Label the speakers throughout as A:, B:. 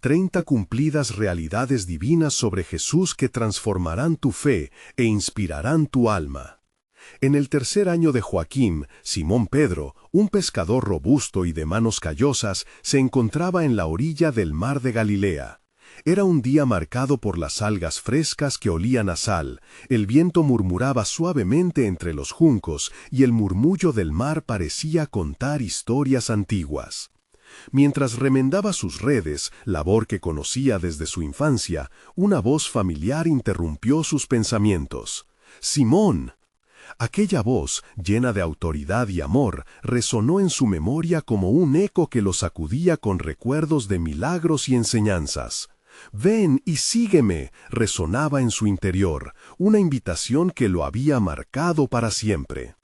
A: 30 cumplidas realidades divinas sobre Jesús que transformarán tu fe e inspirarán tu alma. En el tercer año de Joaquim, Simón Pedro, un pescador robusto y de manos callosas, se encontraba en la orilla del mar de Galilea. Era un día marcado por las algas frescas que olían a sal, el viento murmuraba suavemente entre los juncos y el murmullo del mar parecía contar historias antiguas. Mientras remendaba sus redes, labor que conocía desde su infancia, una voz familiar interrumpió sus pensamientos. ¡Simón! Aquella voz, llena de autoridad y amor, resonó en su memoria como un eco que lo sacudía con recuerdos de milagros y enseñanzas. «Ven y sígueme», resonaba en su interior, una invitación que lo había marcado para siempre.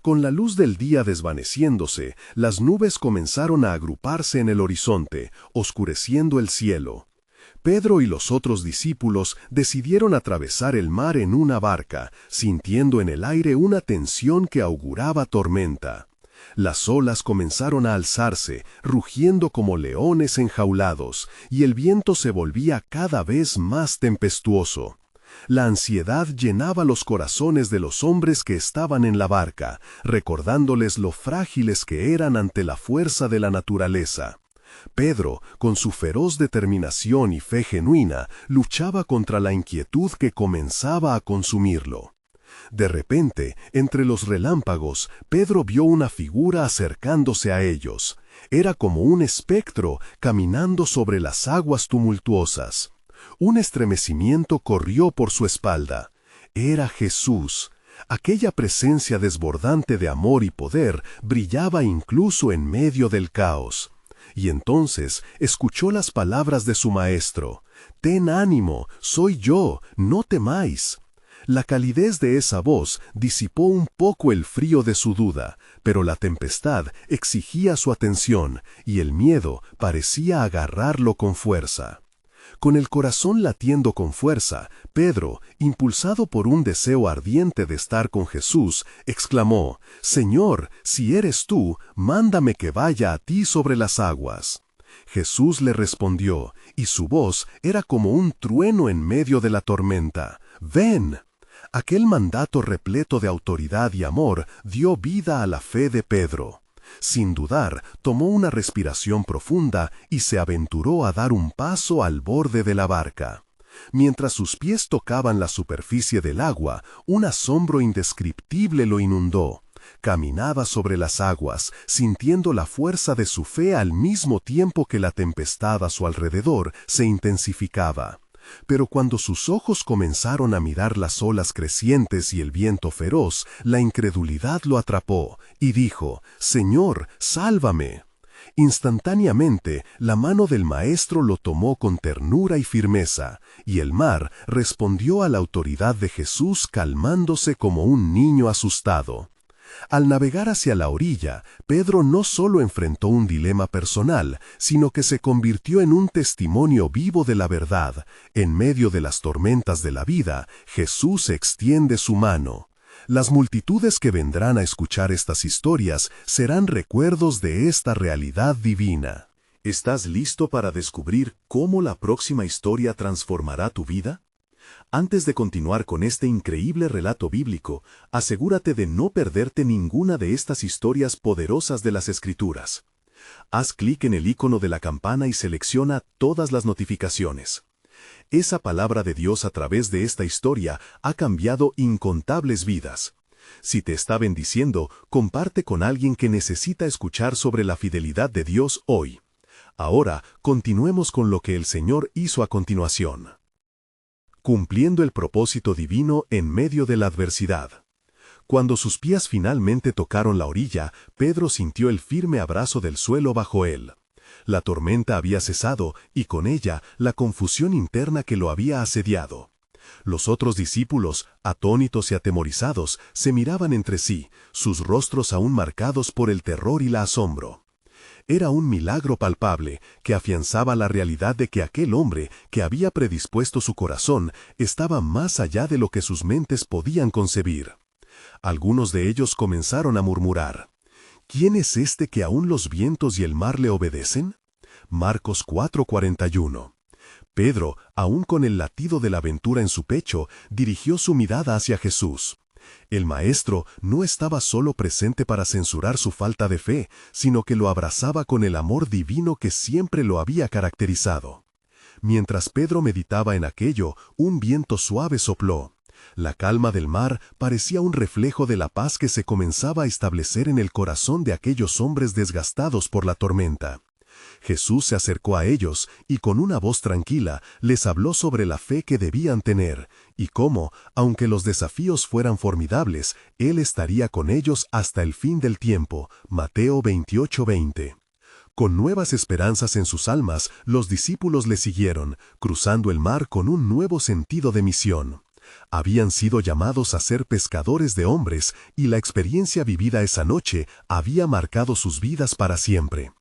A: Con la luz del día desvaneciéndose, las nubes comenzaron a agruparse en el horizonte, oscureciendo el cielo. Pedro y los otros discípulos decidieron atravesar el mar en una barca, sintiendo en el aire una tensión que auguraba tormenta. Las olas comenzaron a alzarse, rugiendo como leones enjaulados, y el viento se volvía cada vez más tempestuoso. La ansiedad llenaba los corazones de los hombres que estaban en la barca, recordándoles lo frágiles que eran ante la fuerza de la naturaleza. Pedro, con su feroz determinación y fe genuina, luchaba contra la inquietud que comenzaba a consumirlo. De repente, entre los relámpagos, Pedro vio una figura acercándose a ellos. Era como un espectro caminando sobre las aguas tumultuosas. Un estremecimiento corrió por su espalda. Era Jesús. Aquella presencia desbordante de amor y poder brillaba incluso en medio del caos. Y entonces escuchó las palabras de su maestro. «Ten ánimo, soy yo, no temáis». La calidez de esa voz disipó un poco el frío de su duda, pero la tempestad exigía su atención y el miedo parecía agarrarlo con fuerza. Con el corazón latiendo con fuerza, Pedro, impulsado por un deseo ardiente de estar con Jesús, exclamó: «Señor, si eres tú, mándame que vaya a ti sobre las aguas». Jesús le respondió, y su voz era como un trueno en medio de la tormenta: «Ven». Aquel mandato repleto de autoridad y amor dio vida a la fe de Pedro. Sin dudar, tomó una respiración profunda y se aventuró a dar un paso al borde de la barca. Mientras sus pies tocaban la superficie del agua, un asombro indescriptible lo inundó. Caminaba sobre las aguas, sintiendo la fuerza de su fe al mismo tiempo que la tempestad a su alrededor se intensificaba. Pero cuando sus ojos comenzaron a mirar las olas crecientes y el viento feroz, la incredulidad lo atrapó, y dijo: «Señor, sálvame». Instantáneamente, la mano del Maestro lo tomó con ternura y firmeza, y el mar respondió a la autoridad de Jesús calmándose como un niño asustado. Al navegar hacia la orilla, Pedro no solo enfrentó un dilema personal, sino que se convirtió en un testimonio vivo de la verdad. En medio de las tormentas de la vida, Jesús extiende su mano. Las multitudes que vendrán a escuchar estas historias serán recuerdos de esta realidad divina. ¿Estás listo para descubrir cómo la próxima historia transformará tu vida? Antes de continuar con este increíble relato bíblico, asegúrate de no perderte ninguna de estas historias poderosas de las Escrituras. Haz clic en el icono de la campana y selecciona todas las notificaciones. Esa palabra de Dios a través de esta historia ha cambiado incontables vidas. Si te está bendiciendo, comparte con alguien que necesita escuchar sobre la fidelidad de Dios hoy. Ahora, continuemos con lo que el Señor hizo a continuación. Cumpliendo el propósito divino en medio de la adversidad. Cuando sus pies finalmente tocaron la orilla, Pedro sintió el firme abrazo del suelo bajo él. La tormenta había cesado y con ella la confusión interna que lo había asediado. Los otros discípulos, atónitos y atemorizados, se miraban entre sí, sus rostros aún marcados por el terror y el asombro. Era un milagro palpable que afianzaba la realidad de que aquel hombre que había predispuesto su corazón estaba más allá de lo que sus mentes podían concebir. Algunos de ellos comenzaron a murmurar: ¿Quién es este que aún los vientos y el mar le obedecen? Marcos 4:41. Pedro, aún con el latido de la aventura en su pecho, dirigió su mirada hacia Jesús. El Maestro no estaba solo presente para censurar su falta de fe, sino que lo abrazaba con el amor divino que siempre lo había caracterizado. Mientras Pedro meditaba en aquello, un viento suave sopló. La calma del mar parecía un reflejo de la paz que se comenzaba a establecer en el corazón de aquellos hombres desgastados por la tormenta. Jesús se acercó a ellos y con una voz tranquila les habló sobre la fe que debían tener y cómo, aunque los desafíos fueran formidables, Él estaría con ellos hasta el fin del tiempo. Mateo 28:20. Con nuevas esperanzas en sus almas, los discípulos le siguieron, cruzando el mar con un nuevo sentido de misión. Habían sido llamados a ser pescadores de hombres y la experiencia vivida esa noche había marcado sus vidas para siempre.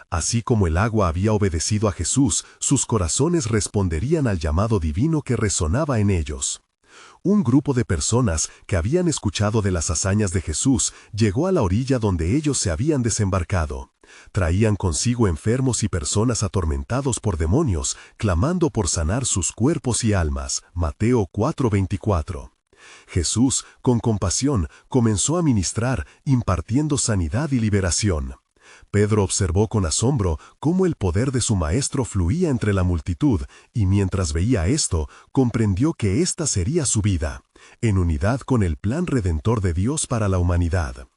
A: Así como el agua había obedecido a Jesús, sus corazones responderían al llamado divino que resonaba en ellos. Un grupo de personas que habían escuchado de las hazañas de Jesús llegó a la orilla donde ellos se habían desembarcado. Traían consigo enfermos y personas atormentados por demonios, clamando por sanar sus cuerpos y almas. Mateo 4:24. Jesús, con compasión, comenzó a ministrar, impartiendo sanidad y liberación. Pedro observó con asombro cómo el poder de su maestro fluía entre la multitud, y mientras veía esto, comprendió que esta sería su vida, en unidad con el plan redentor de Dios para la humanidad.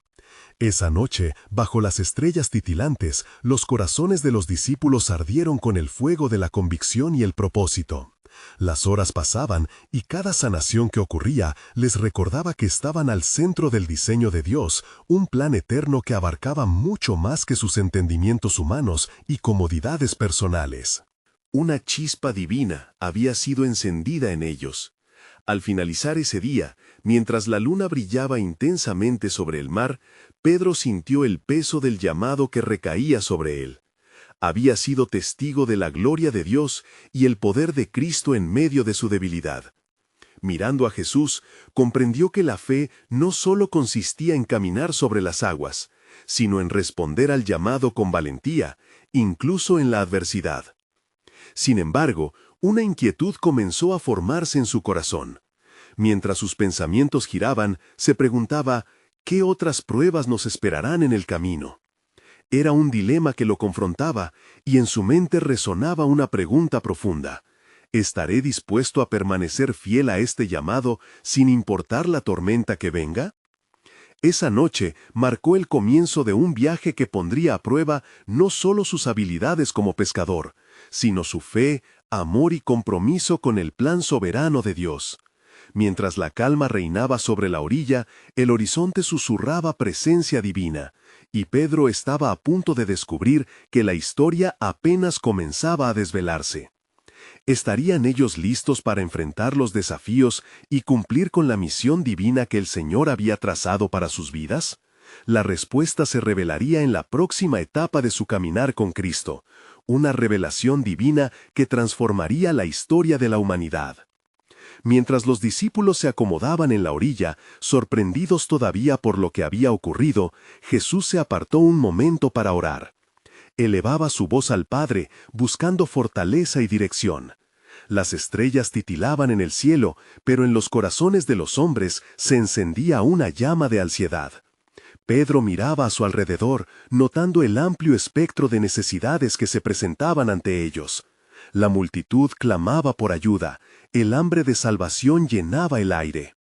A: Esa noche, bajo las estrellas titilantes, los corazones de los discípulos ardieron con el fuego de la convicción y el propósito. Las horas pasaban y cada sanación que ocurría les recordaba que estaban al centro del diseño de Dios, un plan eterno que abarcaba mucho más que sus entendimientos humanos y comodidades personales. Una chispa divina había sido encendida en ellos. Al finalizar ese día, mientras la luna brillaba intensamente sobre el mar, Pedro sintió el peso del llamado que recaía sobre él. Había sido testigo de la gloria de Dios y el poder de Cristo en medio de su debilidad. Mirando a Jesús, comprendió que la fe no solo consistía en caminar sobre las aguas, sino en responder al llamado con valentía, incluso en la adversidad. Sin embargo, una inquietud comenzó a formarse en su corazón. Mientras sus pensamientos giraban, se preguntaba, ¿qué otras pruebas nos esperarán en el camino? Era un dilema que lo confrontaba, y en su mente resonaba una pregunta profunda. ¿Estaré dispuesto a permanecer fiel a este llamado sin importar la tormenta que venga? Esa noche marcó el comienzo de un viaje que pondría a prueba no solo sus habilidades como pescador, sino su fe, amor y compromiso con el plan soberano de Dios. Mientras la calma reinaba sobre la orilla, el horizonte susurraba presencia divina, y Pedro estaba a punto de descubrir que la historia apenas comenzaba a desvelarse. ¿Estarían ellos listos para enfrentar los desafíos y cumplir con la misión divina que el Señor había trazado para sus vidas? La respuesta se revelaría en la próxima etapa de su caminar con Cristo, una revelación divina que transformaría la historia de la humanidad. Mientras los discípulos se acomodaban en la orilla, sorprendidos todavía por lo que había ocurrido, Jesús se apartó un momento para orar. Elevaba su voz al Padre, buscando fortaleza y dirección. Las estrellas titilaban en el cielo, pero en los corazones de los hombres se encendía una llama de ansiedad. Pedro miraba a su alrededor, notando el amplio espectro de necesidades que se presentaban ante ellos. La multitud clamaba por ayuda, el hambre de salvación llenaba el aire.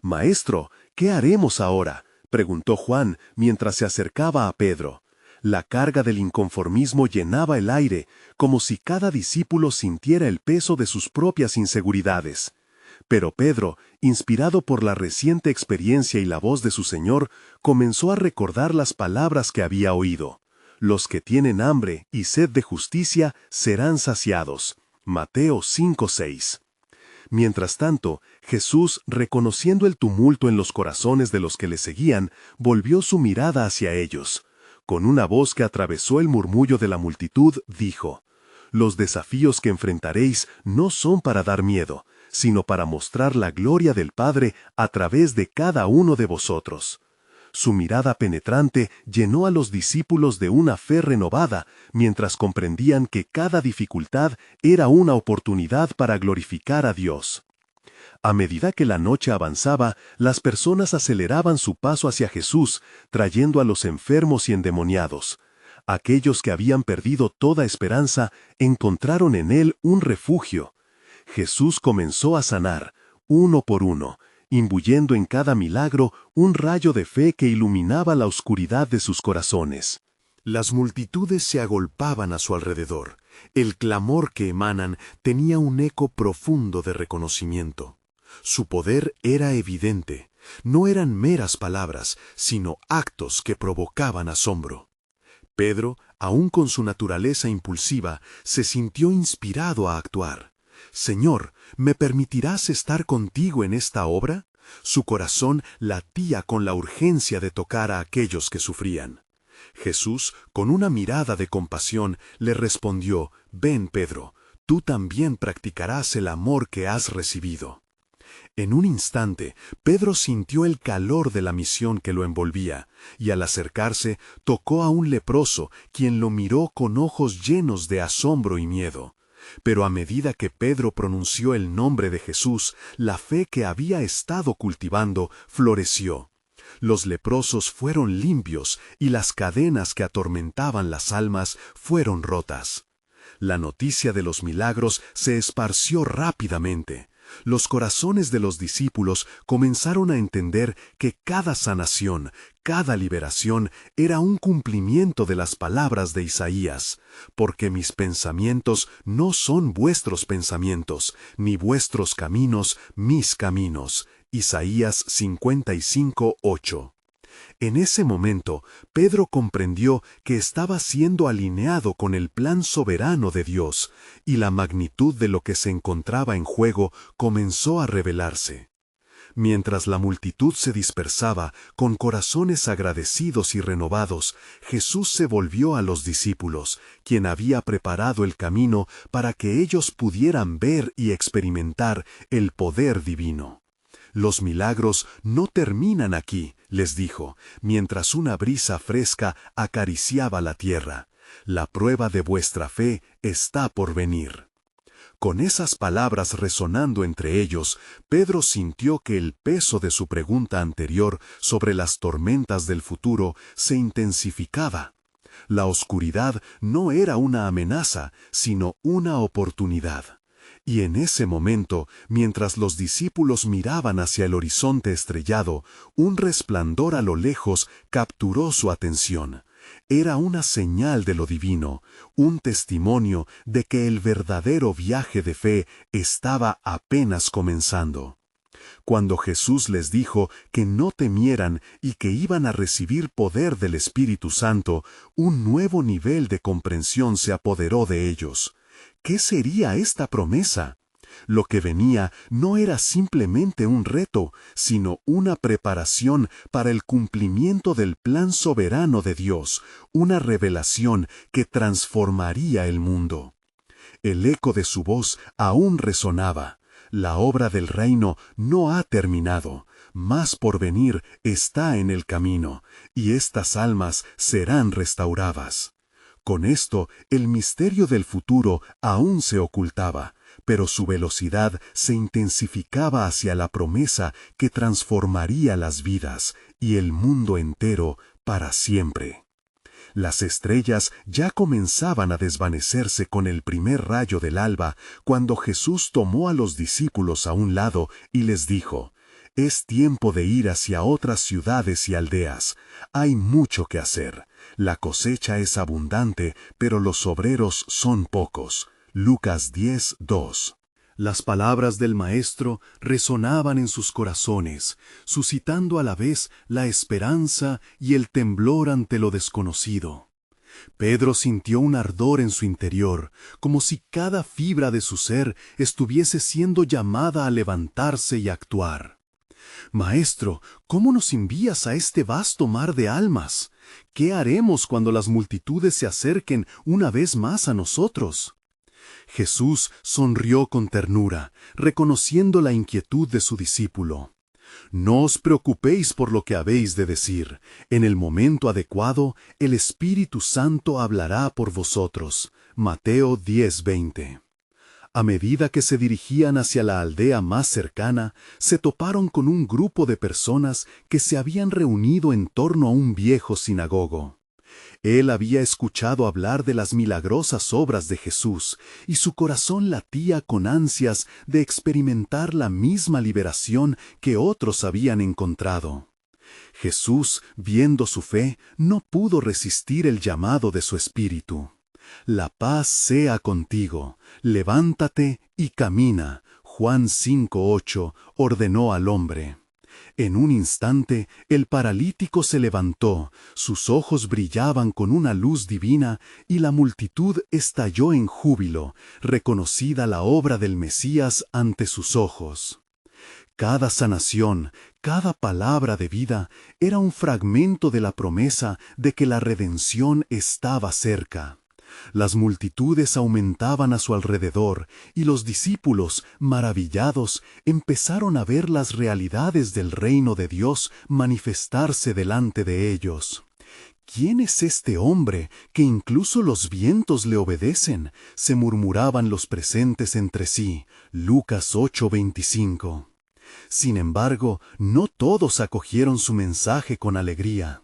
A: «Maestro, ¿qué haremos ahora?», preguntó Juan mientras se acercaba a Pedro. La carga del inconformismo llenaba el aire, como si cada discípulo sintiera el peso de sus propias inseguridades. Pero Pedro, inspirado por la reciente experiencia y la voz de su Señor, comenzó a recordar las palabras que había oído. «Los que tienen hambre y sed de justicia serán saciados». Mateo 5:6. Mientras tanto, Jesús, reconociendo el tumulto en los corazones de los que le seguían, volvió su mirada hacia ellos. Con una voz que atravesó el murmullo de la multitud, dijo: «Los desafíos que enfrentaréis no son para dar miedo, sino para mostrar la gloria del Padre a través de cada uno de vosotros. Su mirada penetrante llenó a los discípulos de una fe renovada, mientras comprendían que cada dificultad era una oportunidad para glorificar a Dios. A medida que la noche avanzaba, las personas aceleraban su paso hacia Jesús, trayendo a los enfermos y endemoniados. Aquellos que habían perdido toda esperanza encontraron en él un refugio. Jesús comenzó a sanar, uno por uno, imbuyendo en cada milagro un rayo de fe que iluminaba la oscuridad de sus corazones. Las multitudes se agolpaban a su alrededor. El clamor que emanan tenía un eco profundo de reconocimiento. Su poder era evidente. No eran meras palabras, sino actos que provocaban asombro. Pedro, aun con su naturaleza impulsiva, se sintió inspirado a actuar. «Señor, ¿me permitirás estar contigo en esta obra?» Su corazón latía con la urgencia de tocar a aquellos que sufrían. Jesús, con una mirada de compasión, le respondió: «Ven, Pedro, tú también practicarás el amor que has recibido». En un instante, Pedro sintió el calor de la misión que lo envolvía, y al acercarse, tocó a un leproso, quien lo miró con ojos llenos de asombro y miedo. Pero a medida que Pedro pronunció el nombre de Jesús, la fe que había estado cultivando floreció. Los leprosos fueron limpios y las cadenas que atormentaban las almas fueron rotas. La noticia de los milagros se esparció rápidamente. Los corazones de los discípulos comenzaron a entender que cada sanación, cada liberación era un cumplimiento de las palabras de Isaías, porque mis pensamientos no son vuestros pensamientos, ni vuestros caminos mis caminos. Isaías 55:8. En ese momento, Pedro comprendió que estaba siendo alineado con el plan soberano de Dios, y la magnitud de lo que se encontraba en juego comenzó a revelarse. Mientras la multitud se dispersaba, con corazones agradecidos y renovados, Jesús se volvió a los discípulos, quien había preparado el camino para que ellos pudieran ver y experimentar el poder divino. «Los milagros no terminan aquí», les dijo, mientras una brisa fresca acariciaba la tierra. «La prueba de vuestra fe está por venir». Con esas palabras resonando entre ellos, Pedro sintió que el peso de su pregunta anterior sobre las tormentas del futuro se intensificaba. La oscuridad no era una amenaza, sino una oportunidad. Y en ese momento, mientras los discípulos miraban hacia el horizonte estrellado, un resplandor a lo lejos capturó su atención. Era una señal de lo divino, un testimonio de que el verdadero viaje de fe estaba apenas comenzando. Cuando Jesús les dijo que no temieran y que iban a recibir poder del Espíritu Santo, un nuevo nivel de comprensión se apoderó de ellos. ¿Qué sería esta promesa? Lo que venía no era simplemente un reto, sino una preparación para el cumplimiento del plan soberano de Dios, una revelación que transformaría el mundo. El eco de su voz aún resonaba. La obra del reino no ha terminado, más por venir está en el camino, y estas almas serán restauradas. Con esto, el misterio del futuro aún se ocultaba, pero su velocidad se intensificaba hacia la promesa que transformaría las vidas y el mundo entero para siempre. Las estrellas ya comenzaban a desvanecerse con el primer rayo del alba cuando Jesús tomó a los discípulos a un lado y les dijo: «Es tiempo de ir hacia otras ciudades y aldeas. Hay mucho que hacer. La cosecha es abundante, pero los obreros son pocos». Lucas 10:2. Las palabras del Maestro resonaban en sus corazones, suscitando a la vez la esperanza y el temblor ante lo desconocido. Pedro sintió un ardor en su interior, como si cada fibra de su ser estuviese siendo llamada a levantarse y actuar. «Maestro, ¿cómo nos envías a este vasto mar de almas? ¿Qué haremos cuando las multitudes se acerquen una vez más a nosotros?» Jesús sonrió con ternura, reconociendo la inquietud de su discípulo. No os preocupéis por lo que habéis de decir. En el momento adecuado, el Espíritu Santo hablará por vosotros. Mateo 10:20. A medida que se dirigían hacia la aldea más cercana, se toparon con un grupo de personas que se habían reunido en torno a un viejo sinagogo. Él había escuchado hablar de las milagrosas obras de Jesús, y su corazón latía con ansias de experimentar la misma liberación que otros habían encontrado. Jesús, viendo su fe, no pudo resistir el llamado de su espíritu. La paz sea contigo, levántate y camina. Juan 5:8 ordenó al hombre. En un instante, el paralítico se levantó, sus ojos brillaban con una luz divina y la multitud estalló en júbilo, reconocida la obra del Mesías ante sus ojos. Cada sanación, cada palabra de vida era un fragmento de la promesa de que la redención estaba cerca. Las multitudes aumentaban a su alrededor, y los discípulos, maravillados, empezaron a ver las realidades del reino de Dios manifestarse delante de ellos. ¿Quién es este hombre que incluso los vientos le obedecen?, se murmuraban los presentes entre sí. Lucas 8:25. Sin embargo, no todos acogieron su mensaje con alegría.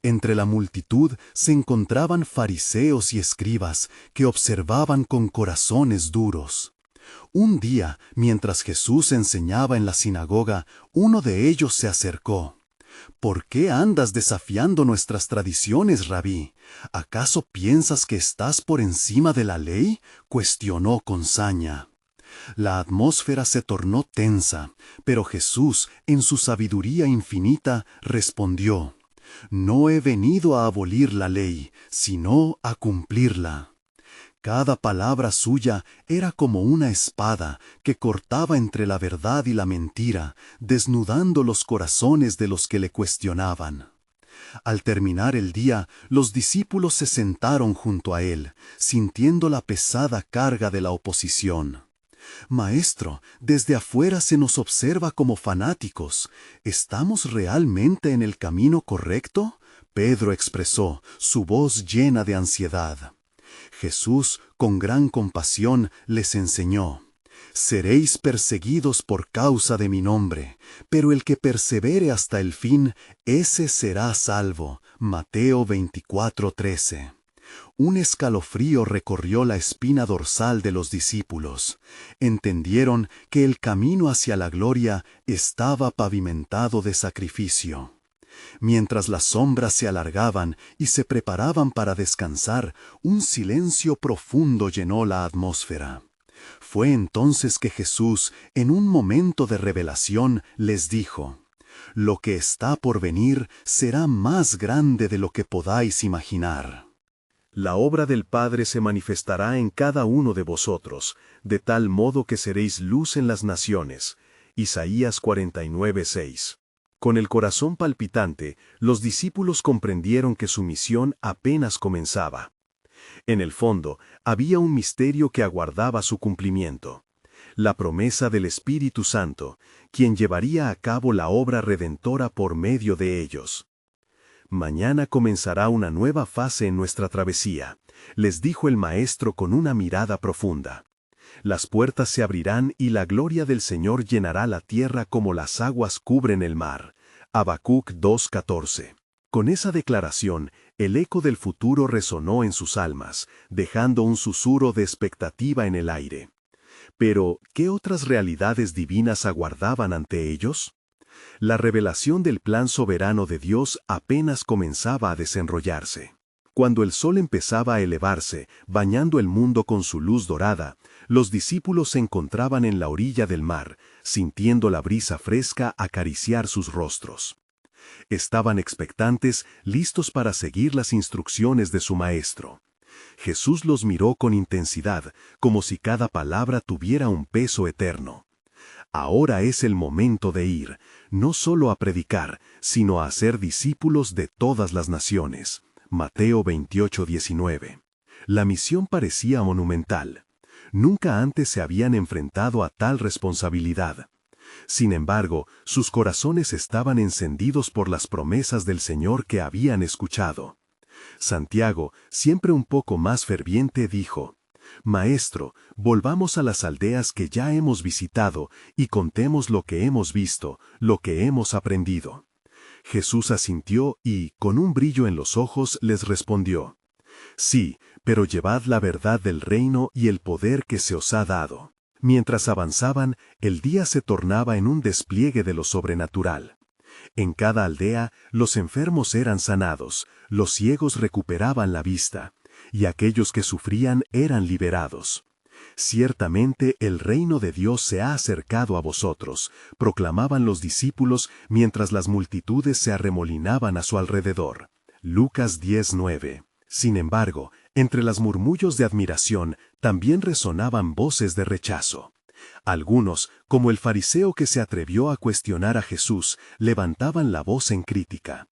A: Entre la multitud se encontraban fariseos y escribas que observaban con corazones duros. Un día, mientras Jesús enseñaba en la sinagoga, uno de ellos se acercó. «¿Por qué andas desafiando nuestras tradiciones, Rabí? ¿Acaso piensas que estás por encima de la ley?», cuestionó con saña. La atmósfera se tornó tensa, pero Jesús, en su sabiduría infinita, respondió: «No he venido a abolir la ley, sino a cumplirla». Cada palabra suya era como una espada que cortaba entre la verdad y la mentira, desnudando los corazones de los que le cuestionaban. Al terminar el día, los discípulos se sentaron junto a él, sintiendo la pesada carga de la oposición. «Maestro, desde afuera se nos observa como fanáticos. ¿Estamos realmente en el camino correcto?», Pedro expresó, su voz llena de ansiedad. Jesús, con gran compasión, les enseñó: «Seréis perseguidos por causa de mi nombre, pero el que persevere hasta el fin, ese será salvo». Mateo 24:13. Un escalofrío recorrió la espina dorsal de los discípulos. Entendieron que el camino hacia la gloria estaba pavimentado de sacrificio. Mientras las sombras se alargaban y se preparaban para descansar, un silencio profundo llenó la atmósfera. Fue entonces que Jesús, en un momento de revelación, les dijo: «Lo que está por venir será más grande de lo que podáis imaginar. La obra del Padre se manifestará en cada uno de vosotros, de tal modo que seréis luz en las naciones». Isaías 49:6. Con el corazón palpitante, los discípulos comprendieron que su misión apenas comenzaba. En el fondo, había un misterio que aguardaba su cumplimiento: la promesa del Espíritu Santo, quien llevaría a cabo la obra redentora por medio de ellos. «Mañana comenzará una nueva fase en nuestra travesía», les dijo el Maestro con una mirada profunda. «Las puertas se abrirán y la gloria del Señor llenará la tierra como las aguas cubren el mar». Habacuc 2:14. Con esa declaración, el eco del futuro resonó en sus almas, dejando un susurro de expectativa en el aire. Pero, ¿qué otras realidades divinas aguardaban ante ellos? La revelación del plan soberano de Dios apenas comenzaba a desenrollarse. Cuando el sol empezaba a elevarse, bañando el mundo con su luz dorada, los discípulos se encontraban en la orilla del mar, sintiendo la brisa fresca acariciar sus rostros. Estaban expectantes, listos para seguir las instrucciones de su Maestro. Jesús los miró con intensidad, como si cada palabra tuviera un peso eterno. Ahora es el momento de ir, no solo a predicar, sino a hacer discípulos de todas las naciones. Mateo 28:19. La misión parecía monumental. Nunca antes se habían enfrentado a tal responsabilidad. Sin embargo, sus corazones estaban encendidos por las promesas del Señor que habían escuchado. Santiago, siempre un poco más ferviente, dijo: «Maestro, volvamos a las aldeas que ya hemos visitado y contemos lo que hemos visto, lo que hemos aprendido». Jesús asintió y, con un brillo en los ojos, les respondió: «Sí, pero llevad la verdad del reino y el poder que se os ha dado». Mientras avanzaban, el día se tornaba en un despliegue de lo sobrenatural. En cada aldea, los enfermos eran sanados, los ciegos recuperaban la vista, y aquellos que sufrían eran liberados. «Ciertamente el reino de Dios se ha acercado a vosotros», proclamaban los discípulos mientras las multitudes se arremolinaban a su alrededor. Lucas 10:9. Sin embargo, entre los murmullos de admiración también resonaban voces de rechazo. Algunos, como el fariseo que se atrevió a cuestionar a Jesús, levantaban la voz en crítica.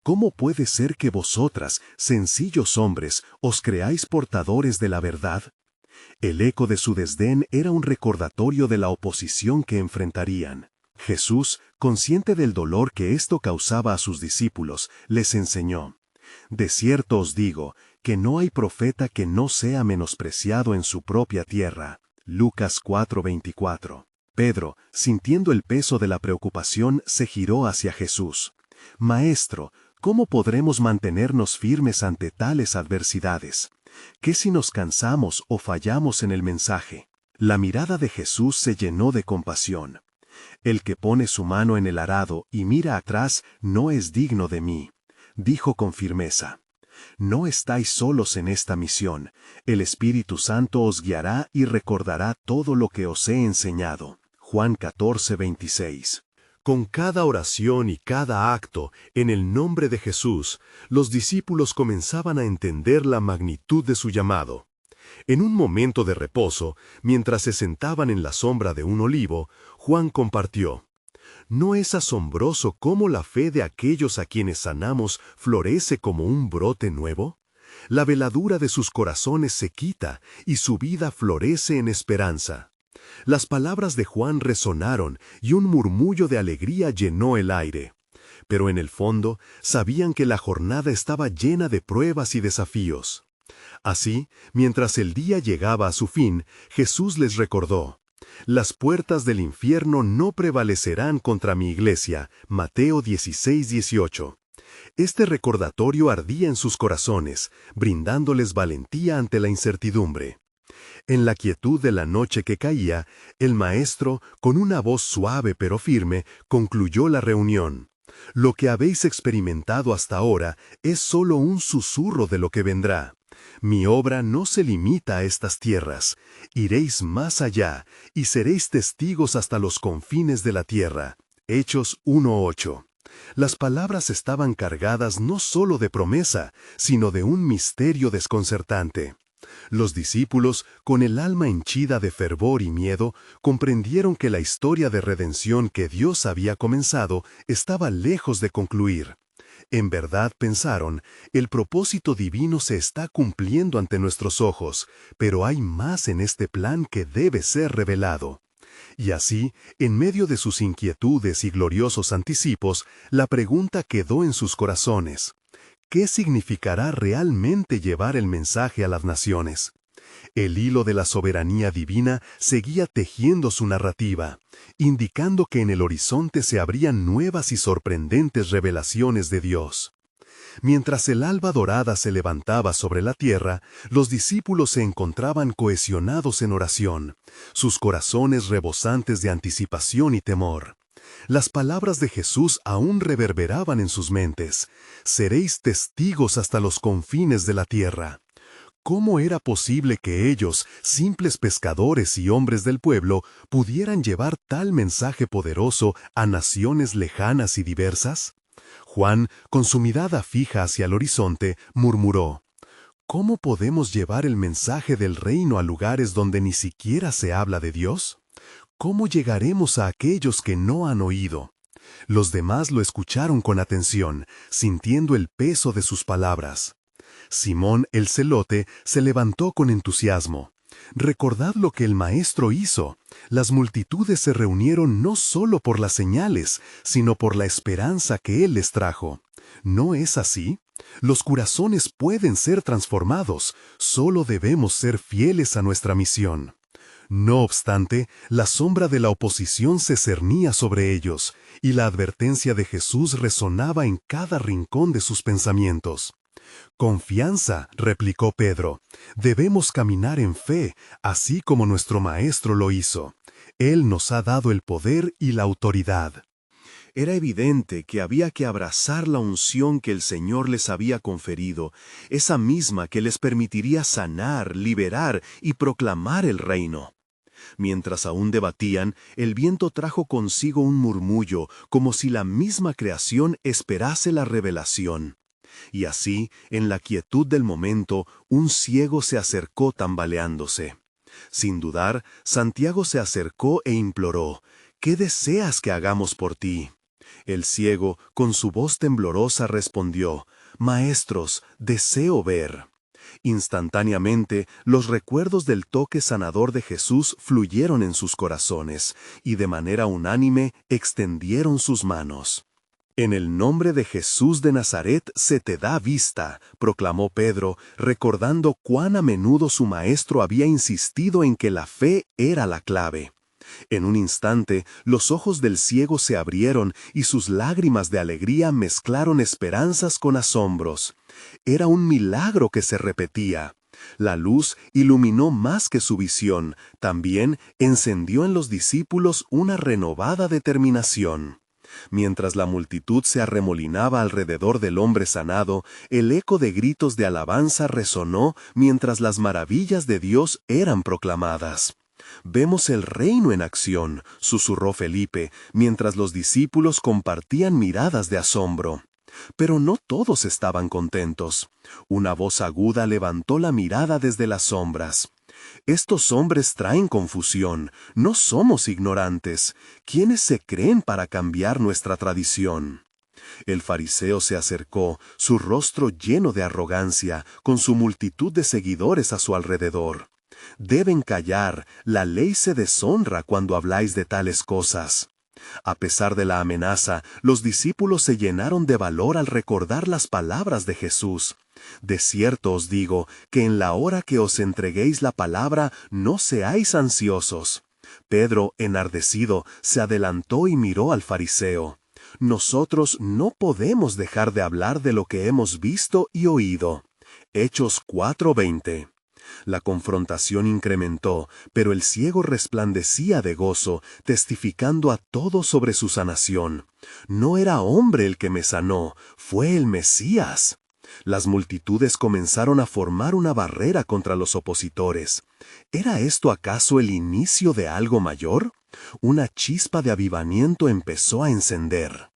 A: «¿Cómo puede ser que vosotras, sencillos hombres, os creáis portadores de la verdad?». El eco de su desdén era un recordatorio de la oposición que enfrentarían. Jesús, consciente del dolor que esto causaba a sus discípulos, les enseñó: «De cierto os digo, que no hay profeta que no sea menospreciado en su propia tierra». Lucas 4:24. Pedro, sintiendo el peso de la preocupación, se giró hacia Jesús. «Maestro, ¿cómo podremos mantenernos firmes ante tales adversidades? ¿Qué si nos cansamos o fallamos en el mensaje?». La mirada de Jesús se llenó de compasión. «El que pone su mano en el arado y mira atrás no es digno de mí», dijo con firmeza. «No estáis solos en esta misión. El Espíritu Santo os guiará y recordará todo lo que os he enseñado». Juan 14:26. Con cada oración y cada acto, en el nombre de Jesús, los discípulos comenzaban a entender la magnitud de su llamado. En un momento de reposo, mientras se sentaban en la sombra de un olivo, Juan compartió: «¿No es asombroso cómo la fe de aquellos a quienes sanamos florece como un brote nuevo? La veladura de sus corazones se quita y su vida florece en esperanza». Las palabras de Juan resonaron y un murmullo de alegría llenó el aire. Pero en el fondo sabían que la jornada estaba llena de pruebas y desafíos. Así, mientras el día llegaba a su fin, Jesús les recordó: «Las puertas del infierno no prevalecerán contra mi iglesia». Mateo 16:18. Este recordatorio ardía en sus corazones, brindándoles valentía ante la incertidumbre. En la quietud de la noche que caía, el maestro, con una voz suave pero firme, concluyó la reunión: «Lo que habéis experimentado hasta ahora es solo un susurro de lo que vendrá. Mi obra no se limita a estas tierras. Iréis más allá y seréis testigos hasta los confines de la tierra». Hechos 1:8. Las palabras estaban cargadas no solo de promesa, sino de un misterio desconcertante. Los discípulos, con el alma henchida de fervor y miedo, comprendieron que la historia de redención que Dios había comenzado estaba lejos de concluir. En verdad, pensaron, el propósito divino se está cumpliendo ante nuestros ojos, pero hay más en este plan que debe ser revelado. Y así, en medio de sus inquietudes y gloriosos anticipos, la pregunta quedó en sus corazones: ¿qué significará realmente llevar el mensaje a las naciones? El hilo de la soberanía divina seguía tejiendo su narrativa, indicando que en el horizonte se abrían nuevas y sorprendentes revelaciones de Dios. Mientras el alba dorada se levantaba sobre la tierra, los discípulos se encontraban cohesionados en oración, sus corazones rebosantes de anticipación y temor. Las palabras de Jesús aún reverberaban en sus mentes: «Seréis testigos hasta los confines de la tierra». ¿Cómo era posible que ellos, simples pescadores y hombres del pueblo, pudieran llevar tal mensaje poderoso a naciones lejanas y diversas? Juan, con su mirada fija hacia el horizonte, murmuró: ¿cómo podemos llevar el mensaje del reino a lugares donde ni siquiera se habla de Dios? ¿Cómo llegaremos a aquellos que no han oído? Los demás lo escucharon con atención, sintiendo el peso de sus palabras. Simón el celote se levantó con entusiasmo.
B: Recordad lo que el Maestro hizo. Las multitudes se reunieron no solo por las señales, sino por la esperanza que Él les trajo. ¿No es así? Los corazones pueden ser transformados, solo debemos ser fieles a nuestra misión. No obstante, la sombra de la oposición se cernía sobre ellos, y la advertencia de Jesús resonaba en cada rincón de sus pensamientos. «Confianza», replicó Pedro, «debemos caminar en fe, así como nuestro Maestro lo hizo. Él nos ha dado el poder y la autoridad».
A: Era evidente que había que abrazar la unción que el Señor les había conferido, esa misma que les permitiría sanar, liberar y proclamar el reino. Mientras aún debatían, el viento trajo consigo un murmullo, como si la misma creación esperase la revelación. Y así, en la quietud del momento, un ciego se acercó tambaleándose. Sin dudar, Santiago se acercó e imploró: «¿Qué deseas que hagamos por ti?». El ciego, con su voz temblorosa, respondió: «Maestros, deseo ver». Instantáneamente, los recuerdos del toque sanador de Jesús fluyeron en sus corazones, y de manera unánime extendieron sus manos. «En el nombre de Jesús de Nazaret se te da vista», proclamó Pedro, recordando cuán a menudo su maestro había insistido en que la fe era la clave. En un instante, los ojos del ciego se abrieron y sus lágrimas de alegría mezclaron esperanzas con asombros. Era un milagro que se repetía. La luz iluminó más que su visión, también encendió en los discípulos una renovada determinación. Mientras la multitud se arremolinaba alrededor del hombre sanado, el eco de gritos de alabanza resonó mientras las maravillas de Dios eran proclamadas. «Vemos el reino en acción», susurró Felipe, mientras los discípulos compartían miradas de asombro. Pero no todos estaban contentos. Una voz aguda levantó la mirada desde las sombras. «Estos hombres traen confusión, no somos ignorantes. ¿Quiénes se creen para cambiar nuestra tradición?». El fariseo se acercó, su rostro lleno de arrogancia, con su multitud de seguidores a su alrededor. «Deben callar, la ley se deshonra cuando habláis de tales cosas». A pesar de la amenaza, los discípulos se llenaron de valor al recordar las palabras de Jesús. «De cierto os digo, que en la hora que os entreguéis la palabra, no seáis ansiosos». Pedro, enardecido, se adelantó y miró al fariseo. «Nosotros no podemos dejar de hablar de lo que hemos visto y oído». Hechos 4:20. La confrontación incrementó, pero el ciego resplandecía de gozo, testificando a todos sobre su sanación. «No era hombre el que me sanó, fue el Mesías». Las multitudes comenzaron a formar una barrera contra los opositores. ¿Era esto acaso el inicio de algo mayor? Una chispa de avivamiento empezó a encender.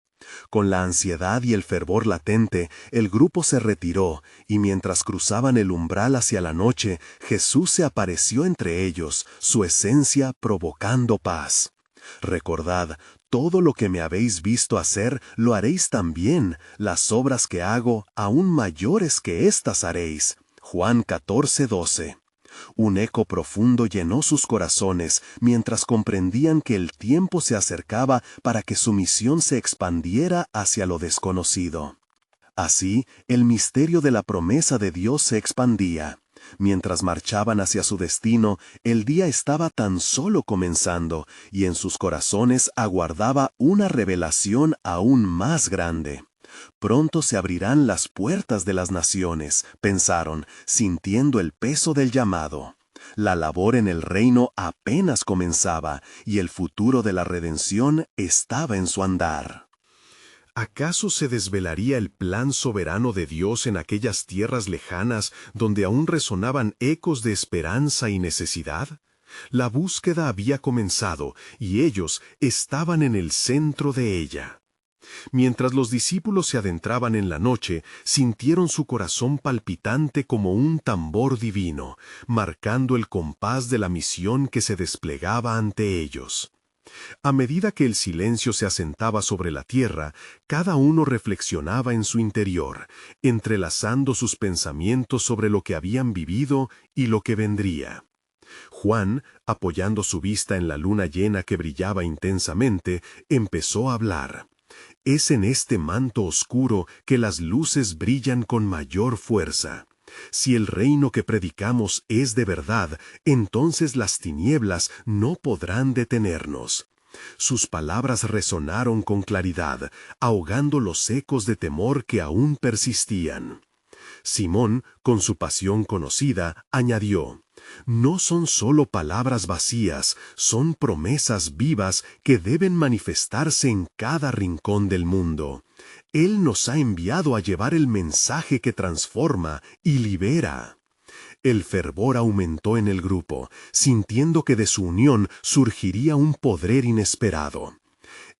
A: Con la ansiedad y el fervor latente, el grupo se retiró, y mientras cruzaban el umbral hacia la noche, Jesús se apareció entre ellos, su esencia provocando paz. «Recordad, todo lo que me habéis visto hacer, lo haréis también. Las obras que hago, aún mayores que éstas haréis». Juan 14:12. Un eco profundo llenó sus corazones mientras comprendían que el tiempo se acercaba para que su misión se expandiera hacia lo desconocido. Así, el misterio de la promesa de Dios se expandía. Mientras marchaban hacia su destino, el día estaba tan solo comenzando, y en sus corazones aguardaba una revelación aún más grande. «Pronto se abrirán las puertas de las naciones», pensaron, sintiendo el peso del llamado. La labor en el reino apenas comenzaba, y el futuro de la redención estaba en su andar. ¿Acaso se desvelaría el plan soberano de Dios en aquellas tierras lejanas donde aún resonaban ecos de esperanza y necesidad? La búsqueda había comenzado, y ellos estaban en el centro de ella. Mientras los discípulos se adentraban en la noche, sintieron su corazón palpitante como un tambor divino, marcando el compás de la misión que se desplegaba ante ellos. A medida que el silencio se asentaba sobre la tierra, cada uno reflexionaba en su interior, entrelazando sus pensamientos sobre lo que habían vivido y lo que vendría. Juan, apoyando su vista en la luna llena que brillaba intensamente, empezó a hablar. Es en este manto oscuro que las luces brillan con mayor fuerza. Si el reino que predicamos es de verdad, entonces las tinieblas no podrán detenernos. Sus palabras resonaron con claridad, ahogando los ecos de temor que aún persistían. Simón, con su pasión conocida, añadió: no son solo palabras vacías, son promesas vivas que deben manifestarse en cada rincón del mundo. Él nos ha enviado a llevar el mensaje que transforma y libera. El fervor aumentó en el grupo, sintiendo que de su unión surgiría un poder inesperado.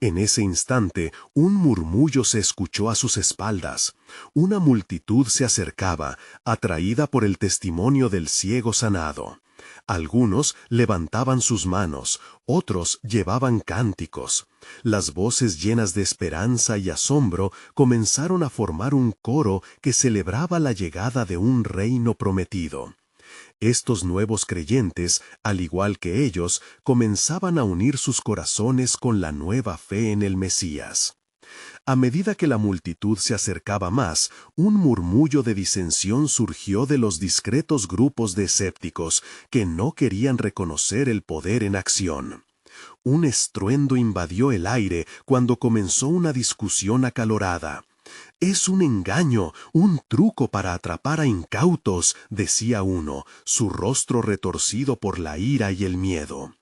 A: En ese instante, un murmullo se escuchó a sus espaldas. Una multitud se acercaba, atraída por el testimonio del ciego sanado. Algunos levantaban sus manos, otros llevaban cánticos. Las voces llenas de esperanza y asombro comenzaron a formar un coro que celebraba la llegada de un reino prometido. Estos nuevos creyentes, al igual que ellos, comenzaban a unir sus corazones con la nueva fe en el Mesías. A medida que la multitud se acercaba más, un murmullo de disensión surgió de los discretos grupos de escépticos que no querían reconocer el poder en acción. Un estruendo invadió el aire cuando comenzó una discusión acalorada. «Es un engaño, un truco para atrapar a incautos», decía uno, su rostro retorcido por la ira y el miedo.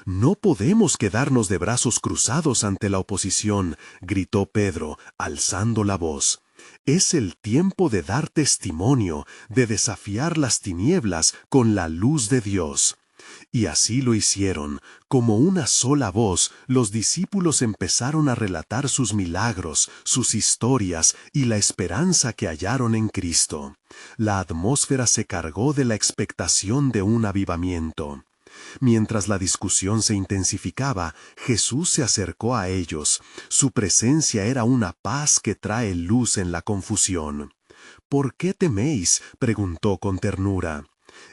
A: «No podemos quedarnos de brazos cruzados ante la oposición», gritó Pedro, alzando la voz. «Es el tiempo de dar testimonio, de desafiar las tinieblas con la luz de Dios». Y así lo hicieron. Como una sola voz, los discípulos empezaron a relatar sus milagros, sus historias y la esperanza que hallaron en Cristo. La atmósfera se cargó de la expectación de un avivamiento. Mientras la discusión se intensificaba, Jesús se acercó a ellos. Su presencia era una paz que trae luz en la confusión. «¿Por qué teméis?», preguntó con ternura.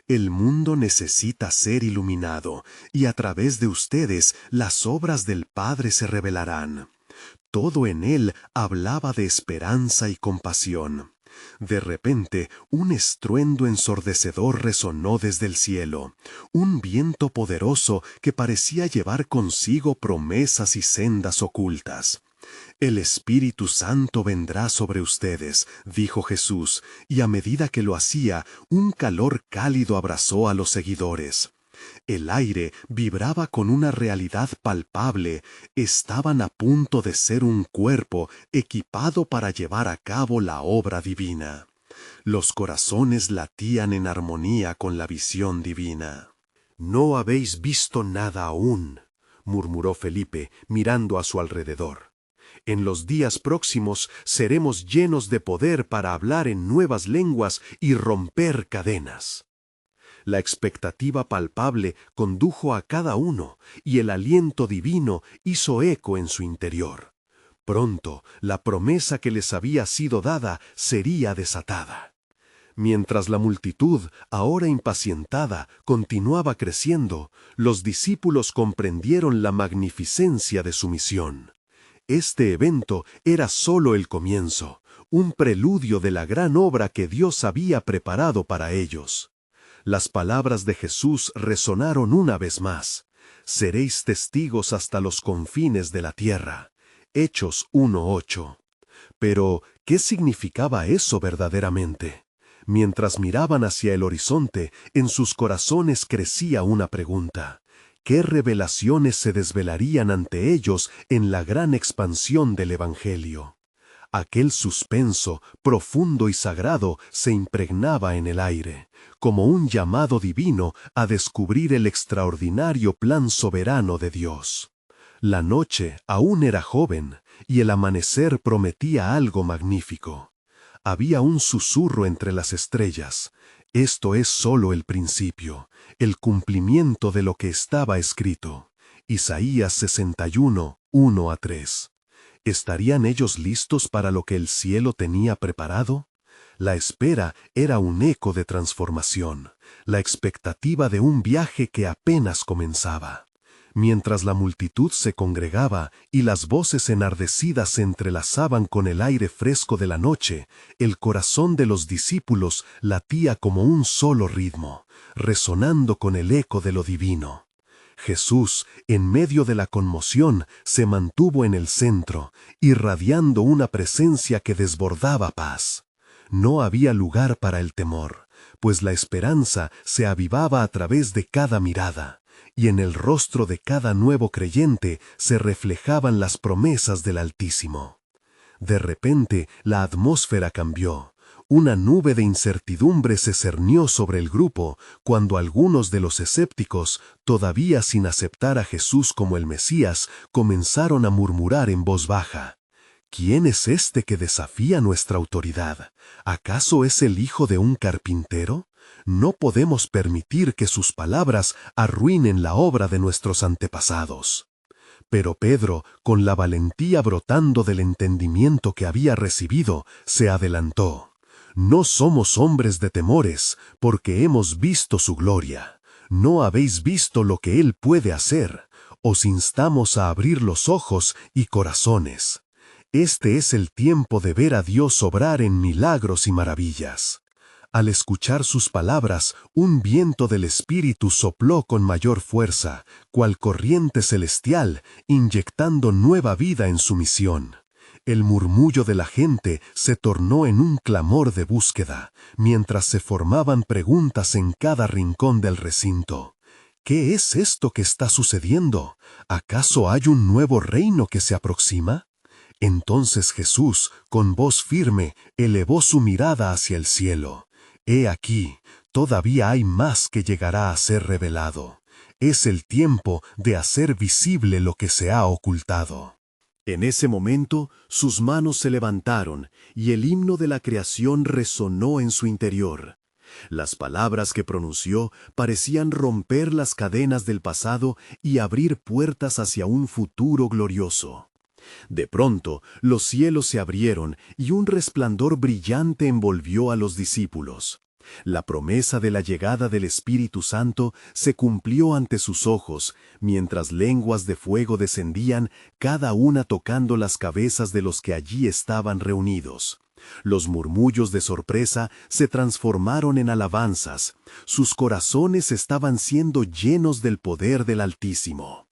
A: «El mundo necesita ser iluminado, y a través de ustedes las obras del Padre se revelarán». Todo en él hablaba de esperanza y compasión. De repente, un estruendo ensordecedor resonó desde el cielo, un viento poderoso que parecía llevar consigo promesas y sendas ocultas. «El Espíritu Santo vendrá sobre ustedes», dijo Jesús, y a medida que lo hacía, un calor cálido abrazó a los seguidores. El aire vibraba con una realidad palpable. Estaban a punto de ser un cuerpo equipado para llevar a cabo la obra divina. Los corazones latían en armonía con la visión divina. «No habéis visto nada aún», murmuró Felipe, mirando a su alrededor. «En los días próximos seremos llenos de poder para hablar en nuevas lenguas y romper cadenas». La expectativa palpable condujo a cada uno, y el aliento divino hizo eco en su interior. Pronto, la promesa que les había sido dada sería desatada. Mientras la multitud, ahora impacientada, continuaba creciendo, los discípulos comprendieron la magnificencia de su misión. Este evento era solo el comienzo, un preludio de la gran obra que Dios había preparado para ellos. Las palabras de Jesús resonaron una vez más. «Seréis testigos hasta los confines de la tierra». Hechos 1:8. Pero, ¿qué significaba eso verdaderamente? Mientras miraban hacia el horizonte, en sus corazones crecía una pregunta. ¿Qué revelaciones se desvelarían ante ellos en la gran expansión del Evangelio? Aquel suspenso, profundo y sagrado, se impregnaba en el aire, como un llamado divino a descubrir el extraordinario plan soberano de Dios. La noche aún era joven, y el amanecer prometía algo magnífico. Había un susurro entre las estrellas. Esto es solo el principio, el cumplimiento de lo que estaba escrito. Isaías 61, 1-3. ¿Estarían ellos listos para lo que el cielo tenía preparado? La espera era un eco de transformación.
B: la expectativa de un viaje que apenas comenzaba. Mientras la multitud se congregaba y las voces enardecidas se entrelazaban con el aire fresco de la noche, el corazón de los discípulos latía como un solo ritmo, resonando con el eco de lo divino. Jesús, en medio de la conmoción, se mantuvo en el centro, irradiando una presencia que desbordaba paz. No había lugar para el temor, pues la esperanza se avivaba a través de cada mirada, y en el rostro de cada nuevo creyente se reflejaban las promesas del Altísimo. De repente, la atmósfera cambió. Una nube de incertidumbre se cernió sobre el grupo cuando algunos de los escépticos, todavía sin aceptar a Jesús como el Mesías, comenzaron a murmurar en voz baja: ¿Quién es este que desafía nuestra autoridad? ¿Acaso es el hijo de un carpintero? No podemos permitir que sus palabras arruinen la obra de nuestros antepasados. Pero Pedro, con la valentía brotando del entendimiento que había recibido, se adelantó. No somos hombres de temores, porque hemos visto su gloria. No habéis visto lo que Él puede hacer. Os instamos a abrir los ojos y corazones. Este es el tiempo de ver a Dios obrar en milagros y maravillas. Al escuchar sus palabras, un viento del Espíritu sopló con mayor fuerza, cual corriente celestial, inyectando nueva vida en su misión. El murmullo de la gente se tornó en un clamor de búsqueda, mientras se formaban preguntas en cada rincón del recinto. ¿Qué es esto que está sucediendo? ¿Acaso hay un nuevo reino que se aproxima? Entonces Jesús, con voz firme, elevó su mirada hacia el cielo. He aquí, todavía hay más que llegará a ser revelado. Es el tiempo de hacer visible lo que se ha ocultado.
A: En ese momento, sus manos se levantaron y el himno de la creación resonó en su interior. Las palabras que pronunció parecían romper las cadenas del pasado y abrir puertas hacia un futuro glorioso. De pronto, los cielos se abrieron y un resplandor brillante envolvió a los discípulos. La promesa de la llegada del Espíritu Santo se cumplió ante sus ojos, mientras lenguas de fuego descendían, cada una tocando las cabezas de los que allí estaban reunidos. Los murmullos de sorpresa se transformaron en alabanzas. Sus corazones estaban siendo llenos del poder del Altísimo.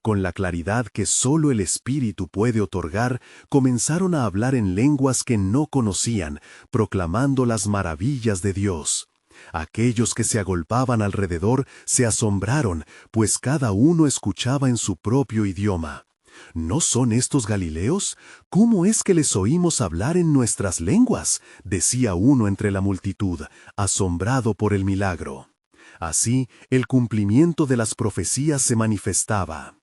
A: Con la claridad que solo el Espíritu puede otorgar, comenzaron a hablar en lenguas que no conocían, proclamando las maravillas de Dios. Aquellos que se agolpaban alrededor se asombraron, pues cada uno escuchaba en su propio idioma. ¿No son estos galileos? ¿Cómo es que les oímos hablar en nuestras lenguas?, decía uno entre la multitud, asombrado por el milagro. Así, el cumplimiento de las profecías se manifestaba.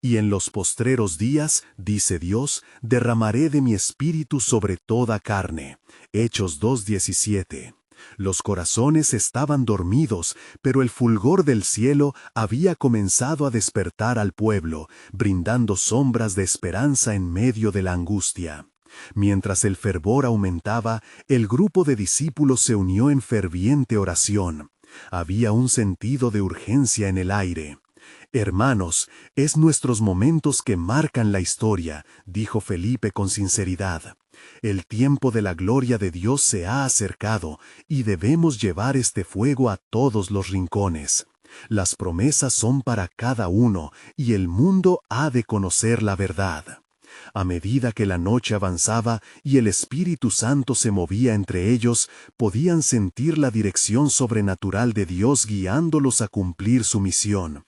A: Y en los postreros días, dice Dios, derramaré de mi espíritu sobre toda carne. Hechos 2:17. Los corazones estaban dormidos, pero el fulgor del cielo había comenzado a despertar al pueblo, brindando sombras de esperanza en medio de la angustia. Mientras el fervor aumentaba, el grupo de discípulos se unió en ferviente oración. Había un sentido de urgencia en el aire. «Hermanos, es nuestros momentos que marcan la historia», dijo Felipe con sinceridad. «El tiempo de la gloria de Dios se ha acercado y debemos llevar este fuego a todos los rincones. Las promesas son para cada uno y el mundo ha de conocer la verdad». A medida que la noche avanzaba y el Espíritu Santo se movía entre ellos, podían sentir la dirección sobrenatural de Dios guiándolos a cumplir su misión.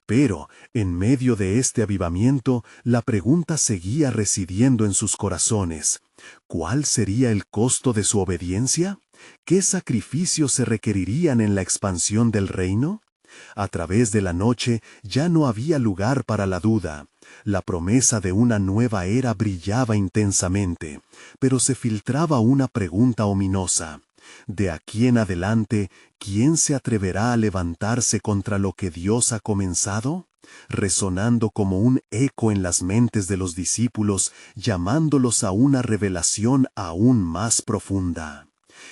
A: Pero, en medio de este avivamiento, la pregunta seguía residiendo en sus corazones. ¿Cuál sería el costo de su obediencia? ¿Qué sacrificios se requerirían en la expansión del reino? A través de la noche ya no había lugar para la duda. La promesa de una nueva era brillaba intensamente, pero se filtraba una pregunta ominosa. De aquí en adelante, ¿quién se atreverá a levantarse contra lo que Dios ha comenzado? Resonando como un eco en las mentes de los discípulos, llamándolos a una revelación aún más profunda.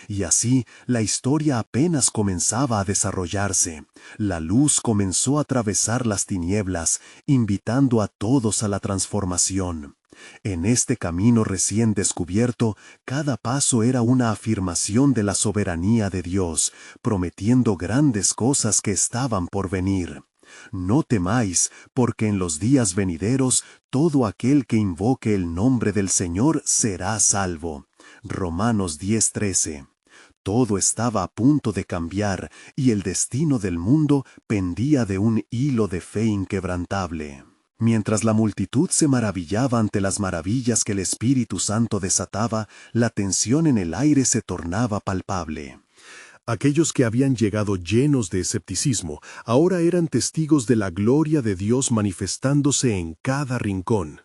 B: Y así, la historia apenas comenzaba a desarrollarse. La luz comenzó a atravesar las tinieblas, invitando a todos a la transformación. En este camino recién descubierto, cada paso era una afirmación de la soberanía de Dios, prometiendo grandes cosas que estaban por venir. No temáis, porque en los días venideros todo aquel que invoque el nombre del Señor será salvo. Romanos 10:13. Todo estaba a punto de cambiar, y el destino del mundo pendía de un hilo de fe inquebrantable. Mientras la multitud se maravillaba ante las maravillas que el Espíritu Santo desataba, la tensión en el aire se tornaba palpable.
A: Aquellos que habían llegado llenos de escepticismo ahora eran testigos de la gloria de Dios manifestándose en cada rincón.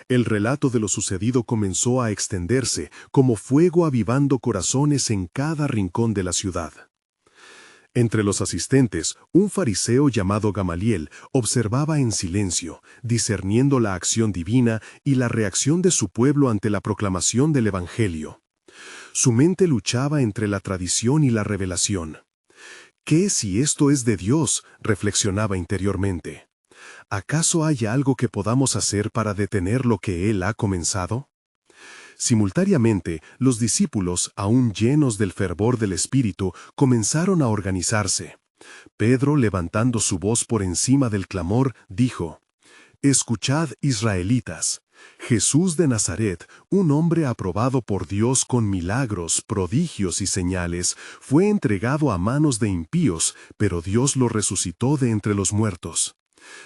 A: El relato de lo sucedido comenzó a extenderse como fuego avivando corazones en cada rincón de la ciudad. Entre los asistentes, un fariseo llamado Gamaliel observaba en silencio, discerniendo la acción divina y la reacción de su pueblo ante la proclamación del Evangelio. Su mente luchaba entre la tradición y la revelación. ¿Qué si esto es de Dios?, reflexionaba interiormente. ¿Acaso hay algo que podamos hacer para detener lo que Él ha comenzado? Simultáneamente, los discípulos, aún llenos del fervor del Espíritu, comenzaron a organizarse. Pedro, levantando su voz por encima del clamor, dijo: «Escuchad, israelitas. Jesús de Nazaret, un hombre aprobado por Dios con milagros, prodigios y señales, fue entregado a manos de impíos, pero Dios lo resucitó de entre los muertos.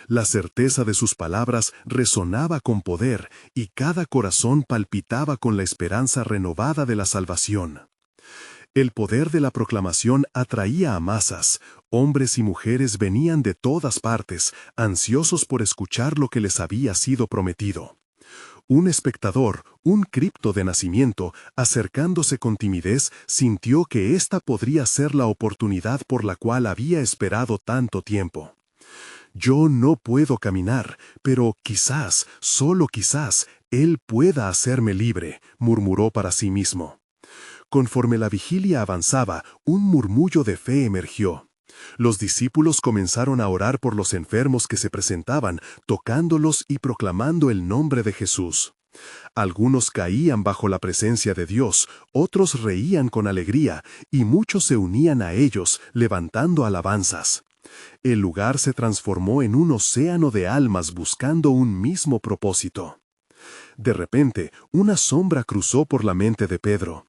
A: La certeza de sus palabras resonaba con poder, y cada corazón palpitaba con la esperanza renovada de la salvación. El poder de la proclamación atraía a masas. Hombres y mujeres venían de todas partes, ansiosos por escuchar lo que les había sido prometido. Un espectador, un cripto de nacimiento, acercándose con timidez, sintió que esta podría ser la oportunidad por la cual había esperado tanto tiempo. «Yo no puedo caminar, pero quizás, solo quizás, Él pueda hacerme libre», murmuró para sí mismo. Conforme la vigilia avanzaba, un murmullo de fe emergió. Los discípulos comenzaron a orar por los enfermos que se presentaban, tocándolos y proclamando el nombre de Jesús. Algunos caían bajo la presencia de Dios, otros reían con alegría, y muchos se unían a ellos, levantando alabanzas. El lugar se transformó en un océano de almas buscando un mismo propósito. De repente, una sombra cruzó por la mente de Pedro.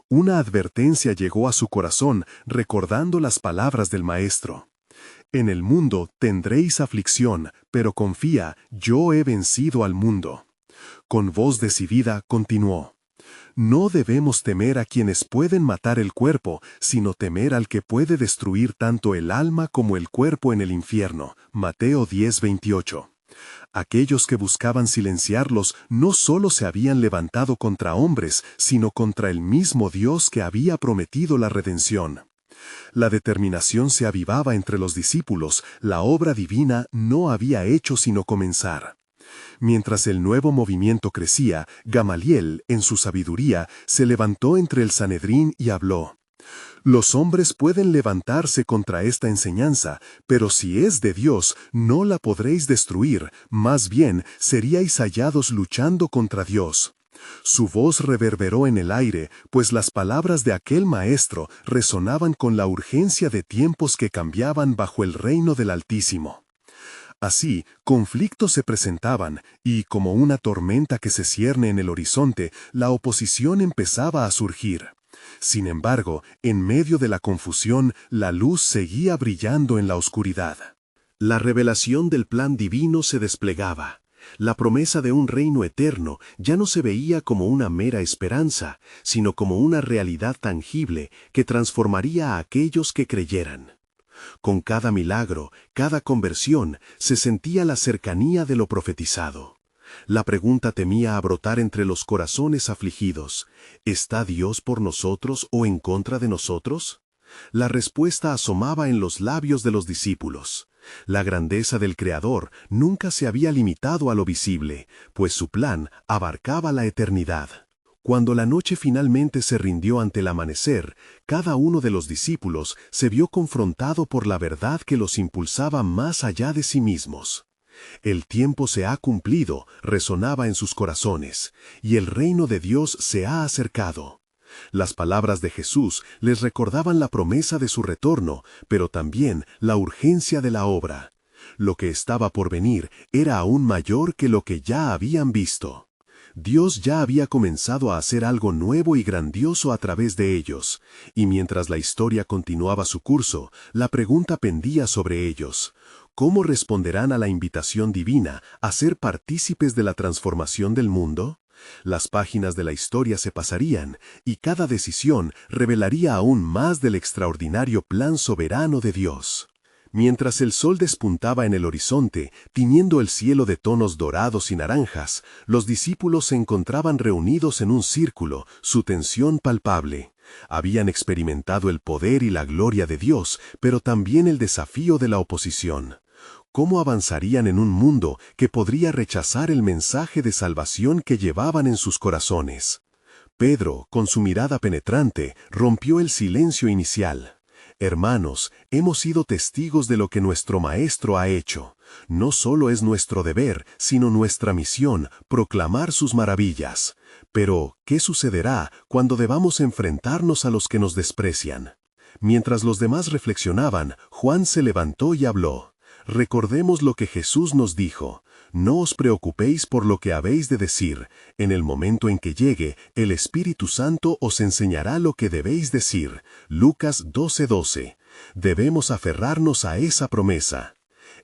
A: Una advertencia llegó a su corazón, recordando las palabras del Maestro. «En el mundo tendréis aflicción, pero confía, yo he vencido al mundo». Con voz decidida continuó: «No debemos temer a quienes pueden matar el cuerpo, sino temer al que puede destruir tanto el alma como el cuerpo en el infierno». Mateo 10:28. Aquellos que buscaban silenciarlos no solo se habían levantado contra hombres, sino contra el mismo Dios que había prometido la redención. La determinación se avivaba entre los discípulos, la obra divina no había hecho sino comenzar. Mientras el nuevo movimiento crecía, Gamaliel, en su sabiduría, se levantó entre el Sanedrín y habló: «Los hombres pueden levantarse contra esta enseñanza, pero si es de Dios, no la podréis destruir, más bien seríais hallados luchando contra Dios». Su voz reverberó en el aire, pues las palabras de aquel maestro resonaban con la urgencia de tiempos que cambiaban bajo el reino del Altísimo. Así, conflictos se presentaban, y como una tormenta que se cierne en el horizonte, la oposición empezaba a surgir. Sin embargo, en medio de la confusión, la luz seguía brillando en la oscuridad. La revelación del plan divino se desplegaba. La promesa de un reino eterno ya no se veía como una mera esperanza, sino como una realidad tangible que transformaría a aquellos que creyeran. Con cada milagro, cada conversión, se sentía la cercanía de lo profetizado. La pregunta temía a brotar entre los corazones afligidos: ¿está Dios por nosotros o en contra de nosotros? La respuesta asomaba en los labios de los discípulos. La grandeza del Creador nunca se había limitado a lo visible, pues su plan abarcaba la eternidad. Cuando la noche finalmente se rindió ante el amanecer, cada uno de los discípulos se vio confrontado por la verdad que los impulsaba más allá de sí mismos. El tiempo se ha cumplido, resonaba en sus corazones, y el reino de Dios se ha acercado. Las palabras de Jesús les recordaban la promesa de su retorno, pero también la urgencia de la obra. Lo que estaba por venir era aún mayor que lo que ya habían visto. Dios ya había comenzado a hacer algo nuevo y grandioso a través de ellos, y mientras la historia continuaba su curso, la pregunta pendía sobre ellos: ¿cómo responderán a la invitación divina a ser partícipes de la transformación del mundo? Las páginas de la historia se pasarían, y cada decisión revelaría aún más del extraordinario plan soberano de Dios. Mientras el sol despuntaba en el horizonte, tiñendo el cielo de tonos dorados y naranjas, los discípulos se encontraban reunidos en un círculo, su tensión palpable. Habían experimentado el poder y la gloria de Dios, pero también el desafío de la oposición. ¿Cómo avanzarían en un mundo que podría rechazar el mensaje de salvación que llevaban en sus corazones? Pedro, con su mirada penetrante, rompió el silencio inicial. Hermanos, hemos sido testigos de lo que nuestro Maestro ha hecho. No solo es nuestro deber, sino nuestra misión, proclamar sus maravillas. Pero, ¿qué sucederá cuando debamos enfrentarnos a los que nos desprecian? Mientras los demás reflexionaban, Juan se levantó y habló. Recordemos lo que Jesús nos dijo: no os preocupéis por lo que habéis de decir. En el momento en que llegue, el Espíritu Santo os enseñará lo que debéis decir. Lucas 12:12. Debemos aferrarnos a esa promesa.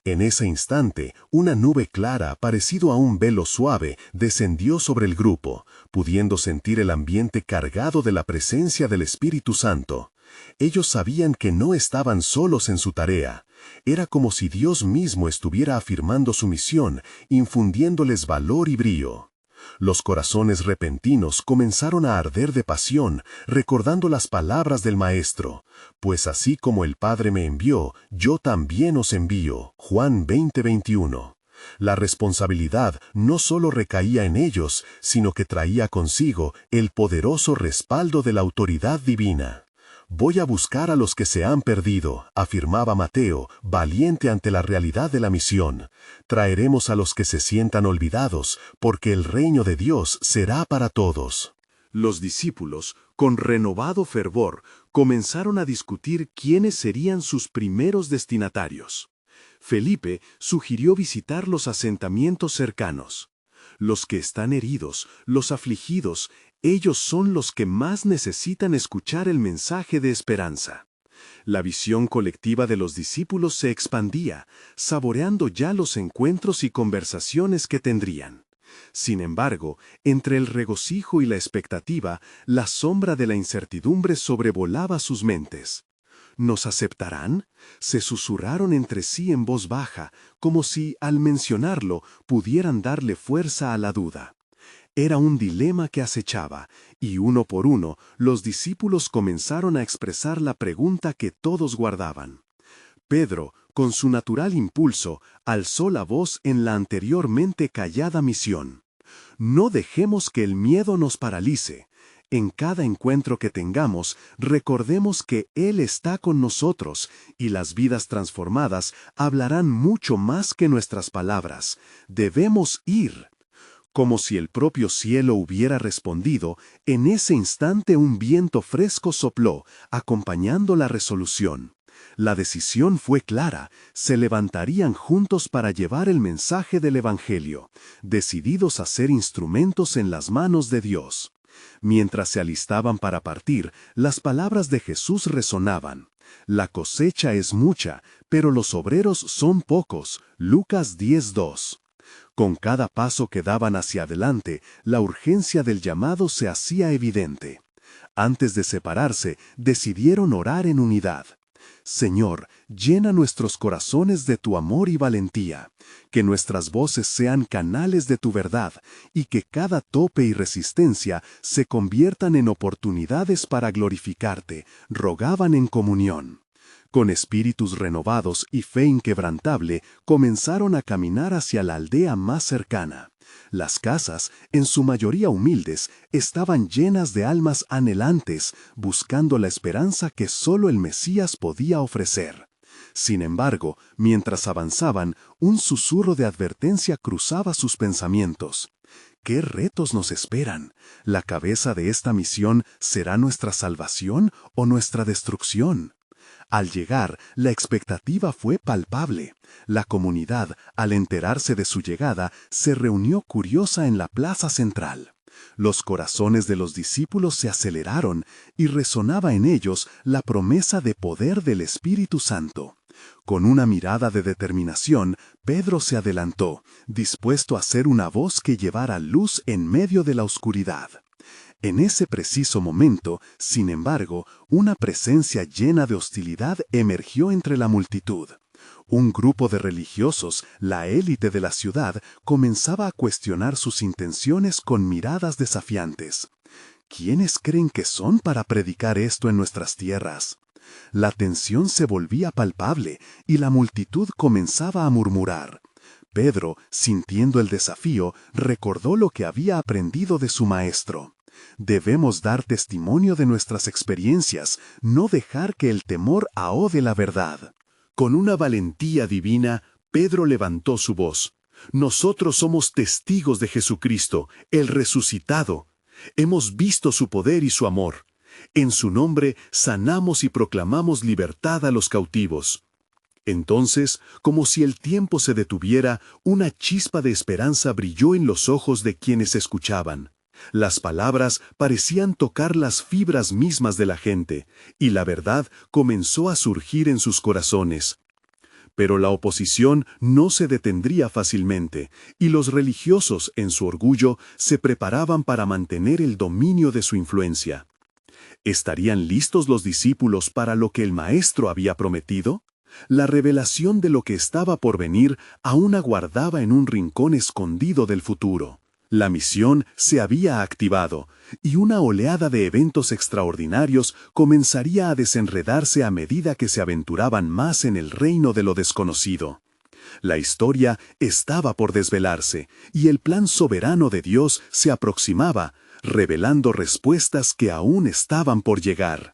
A: En ese instante, una nube clara, parecido a un velo suave, descendió sobre el grupo, pudiendo sentir el ambiente cargado de la presencia del Espíritu Santo. Ellos sabían que no estaban solos en su tarea. Era como si Dios mismo estuviera afirmando su misión, infundiéndoles valor y brío. Los corazones repentinos comenzaron a arder de pasión, recordando las palabras del Maestro: pues así como el Padre me envió, yo también os envío. Juan 20:21. La responsabilidad no solo recaía en ellos, sino que traía consigo el poderoso respaldo de la autoridad divina. Voy a buscar a los que se han perdido, afirmaba Mateo, valiente ante la realidad de la misión. Traeremos a los que se sientan olvidados, porque el reino de Dios será para todos. Los discípulos, con renovado fervor, comenzaron a discutir quiénes serían sus primeros destinatarios. Felipe sugirió visitar los asentamientos cercanos. Los que están heridos, los afligidos, ellos son los que más necesitan escuchar el mensaje de esperanza. La visión colectiva de los discípulos se expandía, saboreando ya los encuentros y conversaciones que tendrían. Sin embargo, entre el regocijo y la expectativa, la sombra de la incertidumbre sobrevolaba sus mentes. ¿Nos aceptarán?, se susurraron entre sí en voz baja, como si, al mencionarlo, pudieran darle fuerza a la duda. Era un dilema que acechaba, y uno por uno, los discípulos comenzaron a expresar la pregunta que todos guardaban. Pedro, con su natural impulso, alzó la voz en la anteriormente callada misión. No dejemos que el miedo nos paralice. En cada encuentro que tengamos, recordemos que Él está con nosotros, y las vidas transformadas hablarán mucho más que nuestras palabras. Debemos ir. Como si el propio cielo hubiera respondido, en ese instante un viento fresco sopló, acompañando la resolución. La decisión fue clara: se levantarían juntos para llevar el mensaje del Evangelio, decididos a ser instrumentos en las manos de Dios. Mientras se alistaban para partir, las palabras de Jesús resonaban: la cosecha es mucha, pero los obreros son pocos. Lucas 10:2. Con cada paso que daban hacia adelante, la urgencia del llamado se hacía evidente. Antes de separarse, decidieron orar en unidad. Señor, llena nuestros corazones de tu amor y valentía, que nuestras voces sean canales de tu verdad, y que cada tope y resistencia se conviertan en oportunidades para glorificarte, rogaban en comunión. Con espíritus renovados y fe inquebrantable, comenzaron a caminar hacia la aldea más cercana.
B: Las casas, en su mayoría humildes, estaban llenas de almas anhelantes, buscando la esperanza que solo el Mesías podía ofrecer. Sin embargo, mientras avanzaban, un susurro de advertencia cruzaba sus pensamientos. ¿Qué retos nos esperan? ¿La cabeza de esta misión será nuestra salvación o nuestra destrucción? Al llegar, la expectativa fue palpable. La comunidad, al enterarse de su llegada, se reunió curiosa en la plaza central. Los corazones de los discípulos se aceleraron y resonaba en ellos la promesa de poder del Espíritu Santo. Con una mirada de determinación, Pedro se adelantó, dispuesto a ser una voz que llevara luz en medio de la oscuridad. En ese preciso momento, sin embargo, una presencia llena de hostilidad emergió entre la multitud. Un grupo de religiosos, la élite de la ciudad, comenzaba a cuestionar sus intenciones con miradas desafiantes. ¿Quiénes creen que son para predicar esto en nuestras tierras? La tensión se volvía palpable y la multitud comenzaba a murmurar. Pedro, sintiendo el desafío, recordó lo que había aprendido de su maestro. Debemos dar testimonio de nuestras experiencias, no dejar que el temor ahode la verdad.
A: Con una valentía divina, Pedro levantó su voz. Nosotros somos testigos de Jesucristo, el resucitado. Hemos visto su poder y su amor. En su nombre sanamos y proclamamos libertad a los cautivos. Entonces, como si el tiempo se detuviera, una chispa de esperanza brilló en los ojos de quienes escuchaban. Las palabras parecían tocar las fibras mismas de la gente, y la verdad comenzó a surgir en sus corazones. Pero la oposición no se detendría fácilmente, y los religiosos, en su orgullo, se preparaban para mantener el dominio de su influencia. ¿Estarían listos los discípulos para lo que el Maestro había prometido? La revelación de lo que estaba por venir aún aguardaba en un rincón escondido del futuro. La misión se había activado, y una oleada de eventos extraordinarios comenzaría a desenredarse a medida que se aventuraban más en el reino de lo desconocido. La historia estaba por desvelarse, y el plan soberano de Dios se aproximaba, revelando respuestas que aún estaban por llegar.